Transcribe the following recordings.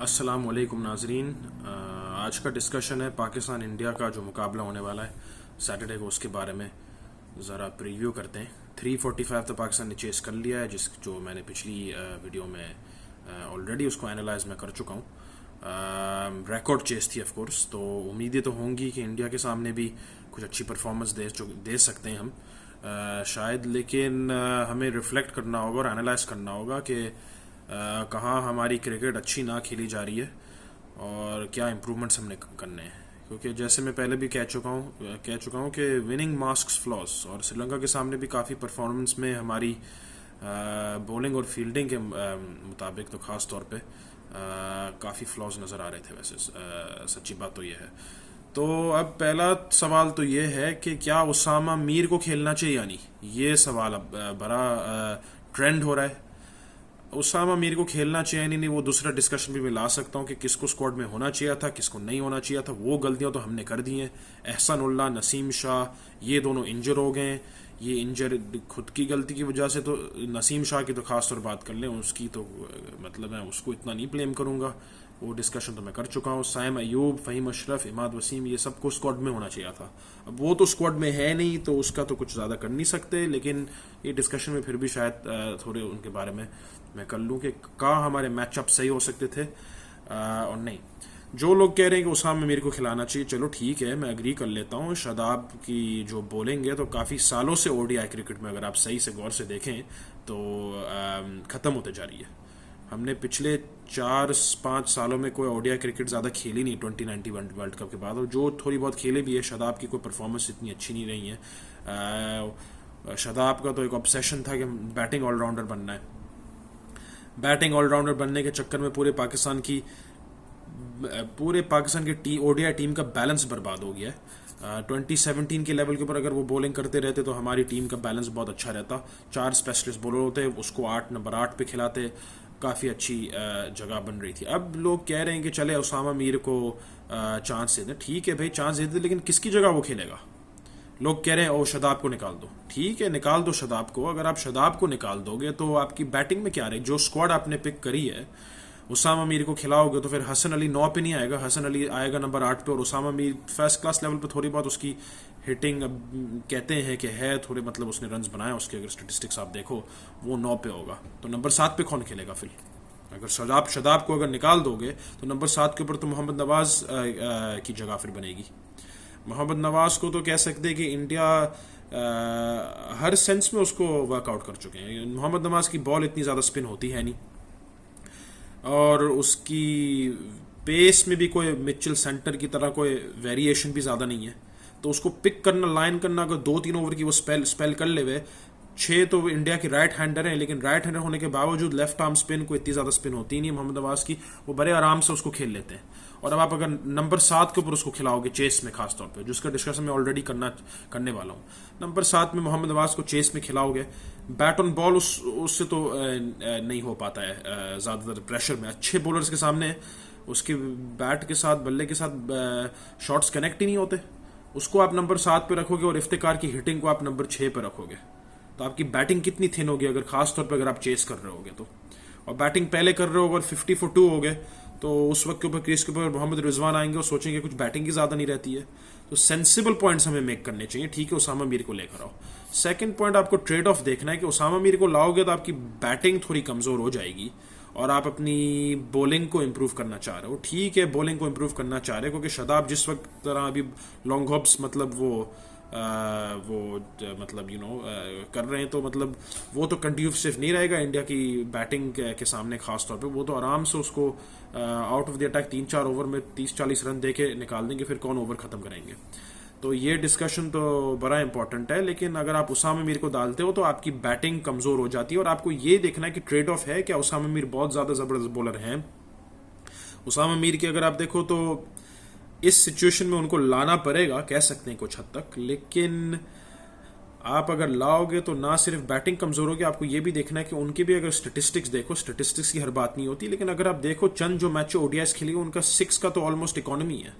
अस्सलाम वालेकुम नाजरीन। आज का डिस्कशन है पाकिस्तान इंडिया का जो मुकाबला होने वाला है सैटरडे को, उसके बारे में ज़रा प्रीव्यू करते हैं। 345 तो पाकिस्तान ने चेस कर लिया है, जो मैंने पिछली वीडियो में ऑलरेडी उसको एनालाइज मैं कर चुका हूँ। रिकॉर्ड चेस थी ऑफ कोर्स, तो उम्मीदें तो होंगी कि इंडिया के सामने भी कुछ अच्छी परफॉर्मेंस दे सकते हैं हम शायद, लेकिन हमें रिफ्लेक्ट करना होगा और एनालाइज करना होगा कि कहाँ हमारी क्रिकेट अच्छी ना खेली जा रही है और क्या इम्प्रूवमेंट्स हमने करने हैं। क्योंकि जैसे मैं पहले भी कह चुका हूँ कि विनिंग मास्क्स फ्लॉस, और श्रीलंका के सामने भी काफ़ी परफॉर्मेंस में हमारी बॉलिंग और फील्डिंग के मुताबिक तो ख़ास तौर पे काफ़ी फ्लॉज नज़र आ रहे थे। वैसे सच्ची बात तो ये है। तो अब पहला सवाल तो ये है कि क्या उसामा मीर को खेलना चाहिए या नहीं, ये सवाल अब बड़ा ट्रेंड हो रहा है। उसामा मीर को खेलना चाहिए नहीं, वो दूसरा डिस्कशन भी मैं ला सकता हूँ कि किसको स्क्वाड में होना चाहिए था, किसको नहीं होना चाहिए था। वो गलतियां तो हमने कर दी हैं। एहसानुल्लाह, नसीम शाह ये दोनों इंजर हो गए। ये इंजर खुद की गलती की वजह से, तो नसीम शाह की तो खास तौर बात कर लें, उसकी तो मतलब मैं उसको इतना नहीं ब्लेम करूँगा, वो डिस्कशन तो मैं कर चुका हूँ। साइम अयूब, फ़हीम अशरफ, इमाद वसीम, ये सबको स्क्वाड में होना चाहिए था। अब वो तो स्क्वाड में है नहीं, तो उसका तो कुछ ज़्यादा कर नहीं सकते, लेकिन ये डिस्कशन में फिर भी शायद थोड़े उनके बारे में मैं कर लूँ कि कहाँ हमारे मैचअप सही हो सकते थे और नहीं। जो लोग कह रहे हैं कि उसामा मीर को खिलाना चाहिए, चलो ठीक है, मैं अग्री कर लेता हूँ। शादाब की जो बॉलिंग है तो काफ़ी सालों से ओडीआई क्रिकेट में अगर आप सही से गौर से देखें तो ख़त्म होते जा रही है। हमने पिछले 4-5 सालों में कोई ओडीआई क्रिकेट ज़्यादा खेली नहीं 2019 वर्ल्ड कप के बाद, और जो थोड़ी बहुत खेले भी है, शादाब की कोई परफॉर्मेंस इतनी अच्छी नहीं रही है। शादाब का तो एक ऑब्सेशन था कि बैटिंग ऑलराउंडर बनना है। बैटिंग ऑलराउंडर बनने के चक्कर में पूरे पाकिस्तान की ओडीआई टीम का बैलेंस बर्बाद हो गया है। 2017 के लेवल के ऊपर अगर वो बॉलिंग करते रहते तो हमारी टीम का बैलेंस बहुत अच्छा रहता। 4 स्पेशलिस्ट बॉलर होते, उसको नंबर 8 पे खिलाते, काफ़ी अच्छी जगह बन रही थी। अब लोग कह रहे हैं कि चले उसामा मीर को चांस दे दें। ठीक है भाई, चांस दे दें, लेकिन किसकी जगह वो खेलेगा? लोग कह रहे हैं ओ शादाब को निकाल दो। ठीक है, निकाल दो शादाब को। अगर आप शादाब को निकाल दोगे तो आपकी बैटिंग में क्या रहे? जो स्क्वाड आपने पिक करी है, उसामा मीर को खिलाओगे तो फिर हसन अली 9 पे नहीं आएगा, हसन अली आएगा नंबर 8 पे, और Usama Mir first class level पे थोड़ी बहुत उसकी हिटिंग कहते हैं कि है थोड़े, मतलब उसने रन्स बनाए उसके, अगर स्टेटिस्टिक्स आप देखो वो 9 पे होगा। तो नंबर 7 पे कौन खेलेगा फिर? अगर शादाब को अगर निकाल दोगे तो नंबर 7 के ऊपर तो मोहम्मद नवाज की जगह फिर बनेगी। मोहम्मद नवाज को तो कह सकते हैं कि इंडिया हर सेंस में उसको वर्कआउट कर चुके हैं। मोहम्मद नवाज की बॉल इतनी ज़्यादा स्पिन होती है नहीं, और उसकी पेस में भी कोई मिचेल सेंटर की तरह कोई वेरिएशन भी ज़्यादा नहीं है। तो उसको पिक करना, लाइन करना, अगर 2-3 ओवर की वो स्पेल कर ले हुए 6, तो इंडिया की राइट हैंडर है, लेकिन राइट हैंडर होने के बावजूद लेफ्ट आर्म स्पिन को इतनी ज़्यादा स्पिन होती नहीं है मोहम्मद नवाज की, वो बड़े आराम से उसको खेल लेते हैं। और अब आप अगर नंबर 7 के ऊपर उसको खिलाओगे चेस में, खास तौर पे जिसका डिस्कशन मैं ऑलरेडी करने वाला हूँ, नंबर 7 में मोहम्मद नवाज को चेस में खिलाओगे, बैट ऑन बॉल उससे तो नहीं हो पाता है। ज़्यादातर प्रेशर में अच्छे बॉलर्स के सामने उसके बैट के साथ, बल्ले के साथ शॉट्स कनेक्ट ही नहीं होते। उसको आप नंबर 7 पे रखोगे और इफ्तिकार की हिटिंग को आप नंबर 6 पे रखोगे, तो आपकी बैटिंग कितनी थिन होगी, अगर खास तौर पे अगर आप चेस कर रहे होगे तो। और बैटिंग पहले कर रहे हो, अगर 50 for 2 हो गए, तो उस वक्त के ऊपर क्रीज के ऊपर मोहम्मद रिजवान आएंगे और सोचेंगे कुछ बैटिंग की ज़्यादा नहीं रहती है। तो सेंसिबल पॉइंट्स हमें मेक करने चाहिए। ठीक है, उसामा मीर को लेकर आओ। सेकंड पॉइंट, आपको ट्रेड ऑफ देखना है कि उसामा मीर को लाओगे तो आपकी बैटिंग थोड़ी कमज़ोर हो जाएगी, और आप अपनी बॉलिंग को इम्प्रूव करना चाह रहे हो। ठीक है, बॉलिंग को इम्प्रूव करना चाह रहे हो, क्योंकि शादाब जिस वक्त तरह अभी लॉन्ग हॉप्स मतलब मतलब कर रहे हैं, तो मतलब वो तो कंड्यूसिव नहीं रहेगा इंडिया की बैटिंग के सामने खास तौर पे। वो तो आराम से उसको out of the attack 3-4 over में 30-40 रन दे के निकाल देंगे, फिर कौन ओवर खत्म करेंगे। तो ये डिस्कशन तो बड़ा इंपॉर्टेंट है। लेकिन अगर आप उसामा मीर को डालते हो तो आपकी बैटिंग कमजोर हो जाती है, और आपको ये देखना है कि ट्रेड ऑफ है क्या। उसामा मीर बहुत ज्यादा जबरदस्त बॉलर हैं। उसामा मीर की अगर आप देखो तो इस सिचुएशन में उनको लाना पड़ेगा, कह सकते हैं कुछ हद तक, लेकिन आप अगर लाओगे तो ना सिर्फ बैटिंग कमजोर होगी, आपको ये भी देखना है कि उनकी भी अगर स्टेटिस्टिक्स देखो, स्टेटिस्टिक्स की हर बात नहीं होती, लेकिन अगर आप देखो चंद जो मैच ओडीआईस खेली उनका 6 का तो ऑलमोस्ट इकोनॉमी है,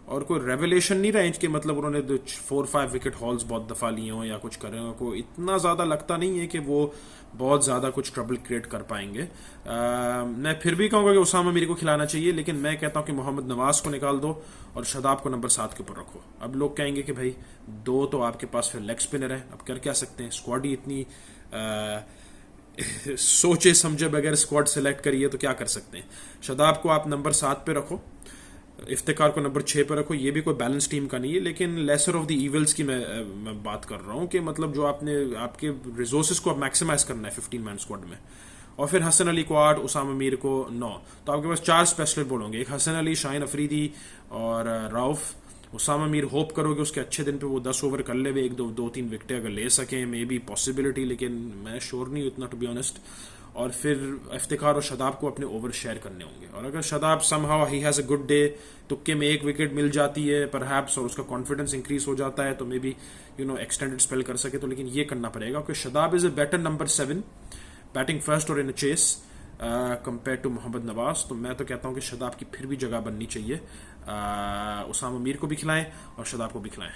और कोई रेवलेशन नहीं रहा कि मतलब उन्होंने 4-5 विकेट हॉल्स बहुत दफा लिए हों या कुछ करे हों, को इतना ज़्यादा लगता नहीं है कि वो बहुत ज़्यादा कुछ ट्रबल क्रिएट कर पाएंगे। मैं फिर भी कहूँगा कि उसामा मीर को खिलाना चाहिए, लेकिन मैं कहता हूँ कि मोहम्मद नवाज को निकाल दो और शादाब को नंबर 7 के ऊपर रखो। अब लोग कहेंगे कि भाई 2 तो आपके पास फिर लेग स्पिनर है, अब कर क्या सकते हैं, स्क्वाड ही इतनी सोचे समझे बगैर स्क्वाड सेलेक्ट करिए तो क्या कर सकते हैं। शादाब को आप नंबर 7 पे रखो, इफ्तिकार को नंबर 6 पे रखो। ये भी कोई बैलेंस टीम का नहीं है, लेकिन लेसर ऑफ द इविल्स की मैं बात कर रहा हूँ कि मतलब जो आपके रिसोर्सेज को मैक्सिमाइज करना है 15 मैन स्क्वाड में। और फिर हसन अली को 8, उसामा मीर को 9, तो आपके पास 4 स्पेशलिस्ट बोलोगे, एक हसन अली, शाहीन अफरीदी और राउफ। उसामा मीर होप करोगे उसके अच्छे दिन पे वो 10 ओवर कर ले, एक दो 3 विकेटें अगर ले सकें, मे बी पॉसिबिलिटी, लेकिन मैं श्योर नहीं उतना टू बी ऑनेस्ट। और फिर इफ्तिकार और शादाब को अपने ओवर शेयर करने होंगे, और अगर Shadab somehow he has a good day, तुक्के में 1 विकेट मिल जाती है परहैप्स और उसका कॉन्फिडेंस इंक्रीज हो जाता है, तो मे बी एक्सटेंडेड स्पेल कर सके, तो लेकिन ये करना पड़ेगा क्योंकि Shadab is a better number 7 batting first और in a chase compare to Mohammad Nawaz. तो मैं तो कहता हूँ कि शादाब की फिर भी जगह बननी चाहिए, उसामा मीर को भी खिलाएं और शादाब को भी खिलाएं।